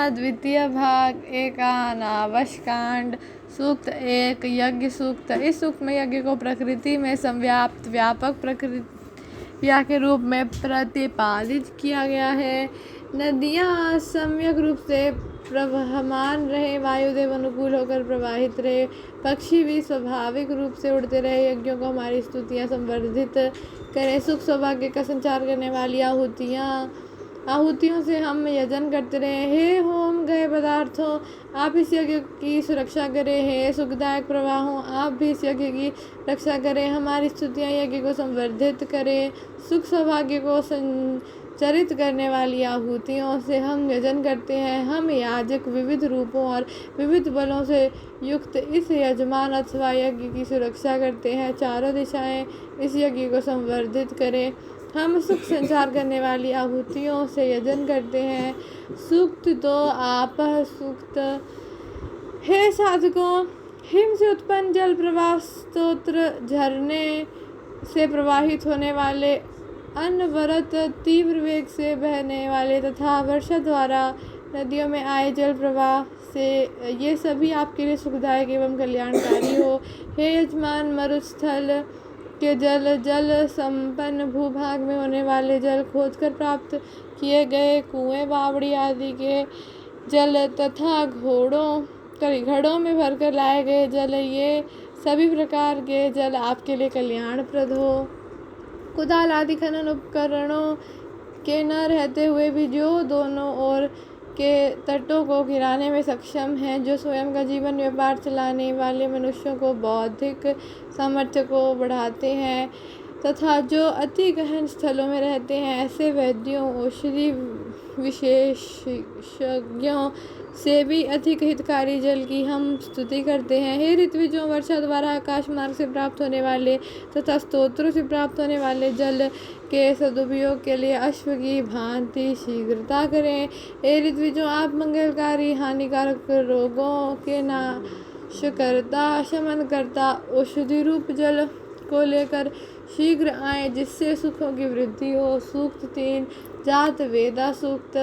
द्वितीय भाग एकानावशकांड सूक्त 1 यज्ञ सूक्त। इस सूक्त में यज्ञ को प्रकृति में संव्याप्त व्यापक प्रक्रिया के रूप में प्रतिपादित किया गया है। नदियाँ सम्यक रूप से प्रवहमान रहे, वायुदेव अनुकूल होकर प्रवाहित रहे, पक्षी भी स्वाभाविक रूप से उड़ते रहे, यज्ञों को हमारी स्तुतियाँ संवर्धित करें, सुख सौभाग्य का संचार करने वाली आहुतियों से हम यजन करते रहे। हे होम गए पदार्थों, आप इस यज्ञ की सुरक्षा करें। हे सुखदायक प्रवाहों, आप भी इस यज्ञ की रक्षा करें। हमारी स्तुतियाँ यज्ञ को संवर्धित करें। सुख सौभाग्य को संचरित करने वाली आहुतियों से हम यजन करते हैं। हम याजक विविध रूपों और विविध बलों से युक्त इस यजमान अथवा यज्ञ की सुरक्षा करते हैं। चारों दिशाएं इस यज्ञ को संवर्धित करें। हम सुख संचार करने वाली आहुतियों से यजन करते हैं। सूक्त 2 आपः सूक्त। हे साधकों, हिम से उत्पन्न जल प्रवाह, स्तोत्र, झरने से प्रवाहित होने वाले, अनवरत तीव्र वेग से बहने वाले तथा वर्षा द्वारा नदियों में आए जल प्रवाह से ये सभी आपके लिए सुखदायक एवं कल्याणकारी हो। हे यजमान, मरुस्थल के जल संपन्न भूभाग में होने वाले जल, खोदकर प्राप्त किए गए कुएं, बावड़ी आदि के जल तथा घड़ों में भरकर लाए गए जल, ये सभी प्रकार के जल आपके लिए कल्याणप्रद हो। कुदाल आदि खनन उपकरणों के न रहते हुए भी जो दोनों ओर के तटों को गिराने में सक्षम हैं, जो स्वयं का जीवन व्यापार चलाने वाले मनुष्यों को बौद्धिक सामर्थ्य को बढ़ाते हैं तथा जो अति गहन स्थलों में रहते हैं, ऐसे वैद्यों, औषधि विशेषज्ञों से भी अधिक हितकारी जल की हम स्तुति करते हैं। हे ऋत्विजों, वर्षा द्वारा आकाश मार्ग से प्राप्त होने वाले तथा स्तोत्रों से प्राप्त होने वाले जल के सदुपयोग के लिए अश्व की भांति शीघ्रता करें। हे ऋत्विजों, आप मंगलकारी, हानिकारक रोगों के नाशकर्ता, शमन करता औषधि रूप जल को लेकर शीघ्र आए, जिससे सुखों की वृद्धि हो। सूक्त 3 जात वेदा सूक्त।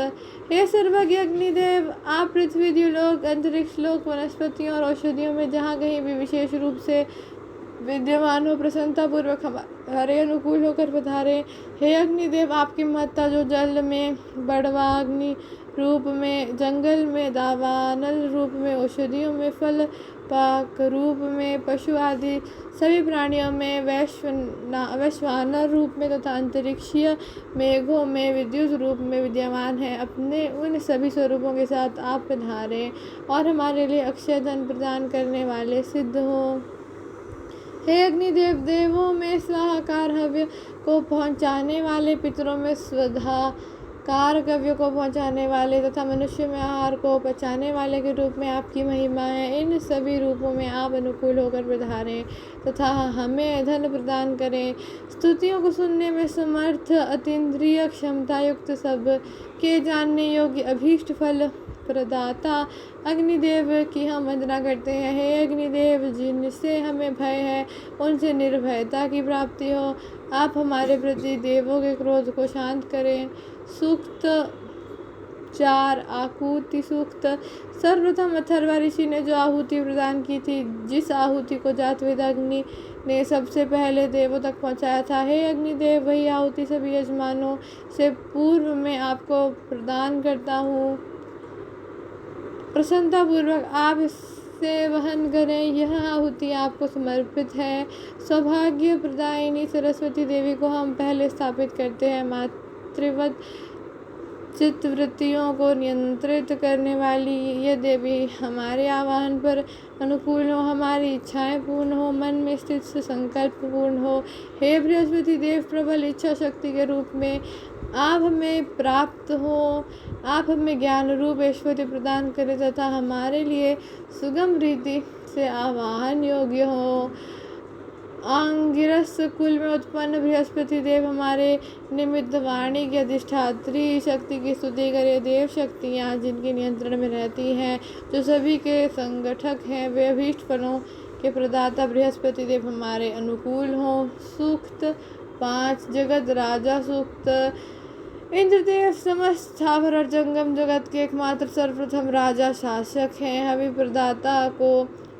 हे सर्वज्ञ अग्निदेव, आप पृथ्वी, द्युलोक, अंतरिक्ष लोक, वनस्पतियों और औषधियों में जहाँ कहीं भी विशेष रूप से विद्यमान हो, प्रसन्नता पूर्वक हमारे अनुकूल होकर पधारे। हे अग्निदेव, आपकी महत्ता जो जल में बड़वाग्नि रूप में, जंगल में दावानल रूप में, औषधियों में फल पाक रूप में, पशु आदि सभी प्राणियों में वैश्वानर रूप में तथा अंतरिक्षीय मेघों में विद्युत रूप में विद्यमान है, अपने उन सभी स्वरूपों के साथ आप पधारें और हमारे लिए अक्षय धन प्रदान करने वाले सिद्ध हो। हे अग्निदेव, देवों में स्वाहाकार हव्य को पहुँचाने वाले, पितरों में स्वधाकार कव्य को पहुँचाने वाले तथा मनुष्य में आहार को पचाने वाले के रूप में आपकी महिमा है। इन सभी रूपों में आप अनुकूल होकर पधारें तथा हमें धन प्रदान करें। स्तुतियों को सुनने में समर्थ, अतीन्द्रिय क्षमता युक्त, सब के जानने योग्य, अभीष्ट फल प्रदाता अग्निदेव की हम वंदना करते हैं। हे अग्निदेव, जिनसे हमें भय है उनसे निर्भयता की प्राप्ति हो। आप हमारे प्रति देवों के क्रोध को शांत करें। सूक्त 4 आकुति सूक्त। सर्वप्रथम अथर्वा ऋषि ने जो आहुति प्रदान की थी, जिस आहुति को जातवेद अग्नि ने सबसे पहले देवों तक पहुंचाया था, हे अग्निदेव, वही आहुति सभी यजमानों से पूर्व में आपको प्रदान करता हूँ। प्रसन्नता पूर्वक आप इससे वहन करें। यह आहुति आपको समर्पित है। सौभाग्य प्रदायिनी सरस्वती देवी को हम पहले स्थापित करते हैं। मातृवत चित्तवृत्तियों को नियंत्रित करने वाली ये देवी हमारे आह्वान पर अनुकूल हो, हमारी इच्छाएं पूर्ण हो, मन में स्थित संकल्प पूर्ण हो। हे बृहस्पति देव, प्रबल इच्छा शक्ति के रूप में आप हमें प्राप्त हो। आप हमें ज्ञान रूप ऐश्वर्य प्रदान करें तथा हमारे लिए सुगम रीति से आवाहन योग्य हो। आंगिरस कुल में उत्पन्न बृहस्पति देव हमारे निमित्त वाणी की अधिष्ठात्री शक्ति की स्तुति करे। देव शक्तियाँ जिनके नियंत्रण में रहती हैं, जो सभी के संगठक हैं, वे अभीष्ट फलों के प्रदाता बृहस्पति देव हमारे अनुकूल हों। सूक्त 5 जगत राजा सूक्त। इंद्रदेव समस्त स्थावर और जंगम जगत के एकमात्र सर्वप्रथम राजा शासक हैं। हवि प्रदाता को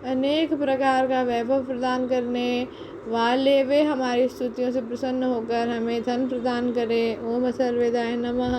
अनेक प्रकार का वैभव प्रदान करने वाले वे हमारी स्तुतियों से प्रसन्न होकर हमें धन प्रदान करें। ओम सर्वेदाय नमः।